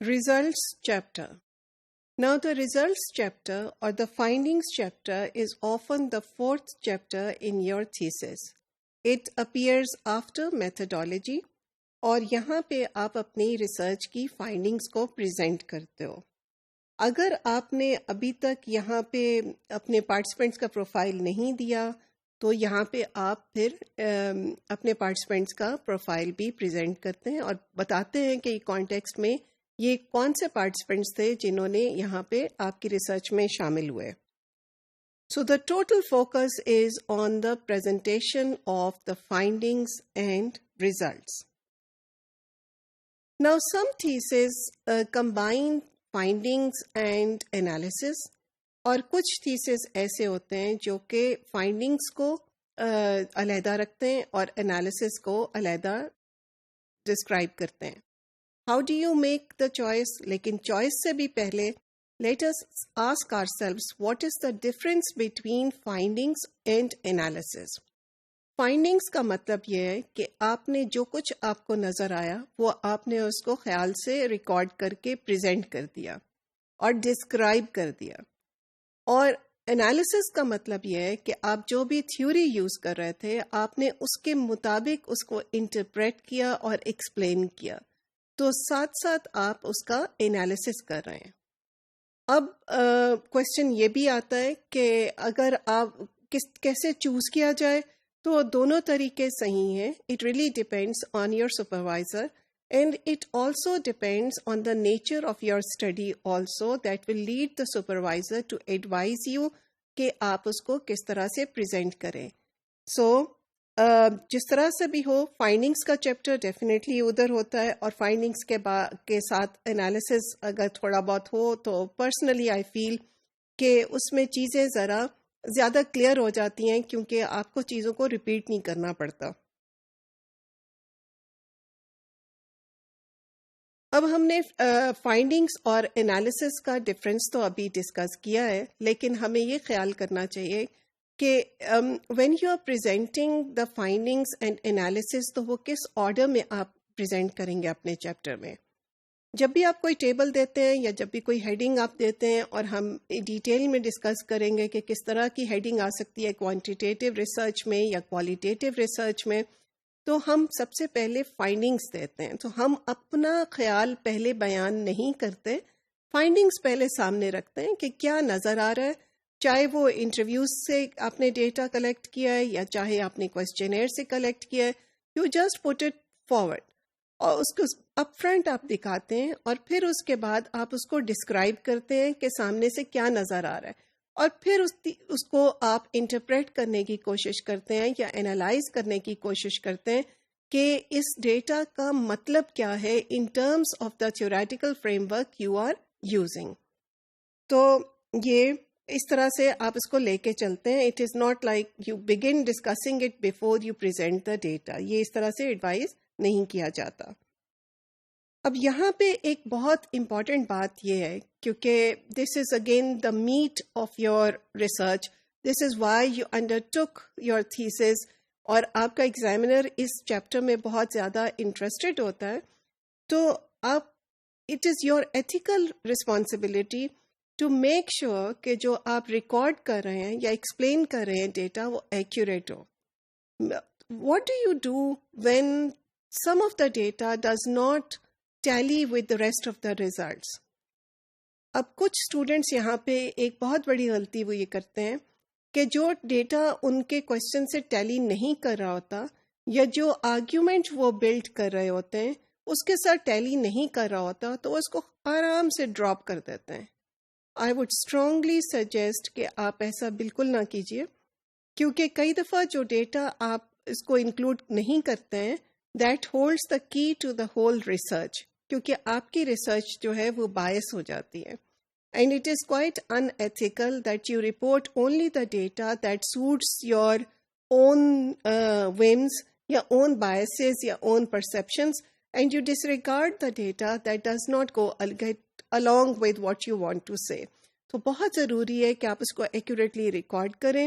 Results chapter. Now the results chapter or the findings chapter is often the fourth chapter in your thesis. It appears after methodology اور یہاں پہ آپ اپنی research کی findings کو present کرتے ہو. اگر آپ نے ابھی تک یہاں پہ اپنے پارٹیسپینٹس کا پروفائل نہیں دیا تو یہاں پہ آپ پھر اپنے پارٹیسپینٹس کا پروفائل بھی پریزنٹ کرتے ہیں اور بتاتے ہیں کہ کانٹیکسٹ میں یہ کون سے پارٹیسپینٹس تھے جنہوں نے یہاں پہ آپ کی ریسرچ میں شامل ہوئے. So the total focus is on the presentation of the findings and results. Now some theses combine findings and analysis اور کچھ theses ایسے ہوتے ہیں جو کہ findings کو علیحدہ رکھتے ہیں اور analysis کو علیحدہ describe کرتے ہیں. How do you make the choice؟ لیکن choice سے بھی پہلے let us ask ourselves what is the difference between findings and analysis. Findings کا مطلب یہ ہے کہ آپ نے جو کچھ آپ کو نظر آیا وہ آپ نے اس کو خیال سے ریکارڈ کر کے پریزنٹ کر دیا اور ڈسکرائب کر دیا. اور انالیسس کا مطلب یہ ہے کہ آپ جو بھی تھیوری یوز کر رہے تھے آپ نے اس کے مطابق اس کو انٹرپریٹ کیا اور ایکسپلین کیا، تو ساتھ ساتھ آپ اس کا انالیسس کر رہے ہیں. اب کوشچن یہ بھی آتا ہے کہ اگر آپ کیسے چوز کیا جائے، تو دونوں طریقے صحیح ہیں. It really depends on your supervisor and it also depends on the nature of your study also that will lead the supervisor to advise you کہ آپ اس کو کس طرح سے پریزنٹ کریں. سو جس طرح سے بھی ہو فائنڈنگس کا چیپٹر ڈیفینیٹلی ادھر ہوتا ہے اور فائنڈنگس کے ساتھ انالیسس اگر تھوڑا بہت ہو تو پرسنلی آئی فیل کہ اس میں چیزیں ذرا زیادہ کلیئر ہو جاتی ہیں کیونکہ آپ کو چیزوں کو ریپیٹ نہیں کرنا پڑتا. اب ہم نے فائنڈنگز اور انالیسس کا ڈفرینس تو ابھی ڈسکس کیا ہے، لیکن ہمیں یہ خیال کرنا چاہیے کہ when you are presenting the findings and analysis تو وہ کس آرڈر میں آپ پریزنٹ کریں گے اپنے چیپٹر میں. جب بھی آپ کوئی ٹیبل دیتے ہیں یا جب بھی کوئی ہیڈنگ آپ دیتے ہیں، اور ہم ڈیٹیل میں ڈسکس کریں گے کہ کس طرح کی ہیڈنگ آ سکتی ہے کوانٹیٹیو ریسرچ میں یا کوالیٹیٹیو ریسرچ میں، تو ہم سب سے پہلے فائنڈنگز دیتے ہیں. تو ہم اپنا خیال پہلے بیان نہیں کرتے، فائنڈنگز پہلے سامنے رکھتے ہیں کہ کیا نظر آ رہا ہے، چاہے وہ انٹرویوز سے آپ نے ڈیٹا کلیکٹ کیا ہے یا چاہے آپ نے کویسچنیئر سے کلیکٹ کیا ہے. You just put it forward اور اس کو اپ فرنٹ آپ دکھاتے ہیں اور پھر اس کے بعد آپ اس کو ڈسکرائب کرتے ہیں کہ سامنے سے کیا نظر آ رہا ہے، اور پھر اس کو آپ انٹرپریٹ کرنے کی کوشش کرتے ہیں یا انالائز کرنے کی کوشش کرتے ہیں کہ اس ڈیٹا کا مطلب کیا ہے in terms of the theoretical framework you are using. تو یہ اس طرح سے آپ اس کو لے کے چلتے ہیں. It is not like you begin discussing it before you present the data. یہ اس طرح سے ایڈوائز نہیں کیا جاتا. اب یہاں پہ ایک بہت امپورٹنٹ بات یہ ہے، کیونکہ this is again the meat of your research, this is why you undertake your theses, اور آپ کا ایگزامینر اس چیپٹر میں بہت زیادہ انٹرسٹڈ ہوتا ہے. تو آپ it is your ethical responsibility to make sure کہ جو آپ ریکارڈ کر رہے ہیں یا ایکسپلین کر رہے ہیں ڈیٹا وہ accurate who. What do you do when some of the data does not tally with the rest of the results؟ اب کچھ اسٹوڈینٹس یہاں پہ ایک بہت بڑی غلطی وہ یہ کرتے ہیں کہ جو ڈیٹا ان کے کوشچن سے ٹیلی نہیں کر رہا ہوتا یا جو آرگیومنٹ وہ بلڈ کر رہے ہوتے ہیں اس کے ساتھ ٹیلی نہیں کر رہا ہوتا تو اس کو آرام سے ڈراپ کر دیتے ہیں. آئی وڈ اسٹرانگلی سجیسٹ کہ آپ ایسا بالکل نہ کیجیے، کیونکہ کئی دفعہ جو ڈیٹا آپ اس کو انکلوڈ نہیں کرتے ہیں that holds the key to the whole research، کیونکہ آپ کی ریسرچ جو ہے وہ باعث ہو جاتی ہے. and it is quite unethical that you report only the data that suits your own whims یا own biases یا own perceptions, and you disregard the data that does not go along with what you want to say. تو بہت ضروری ہے کہ آپ اس کو accurately record کریں.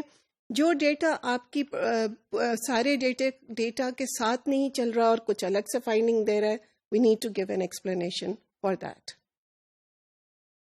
جو ڈیٹا آپ کی سارے ڈیٹا کے ساتھ نہیں چل رہا اور کچھ الگ سے فائنڈنگ دے رہا ہے، we need to give an explanation for that.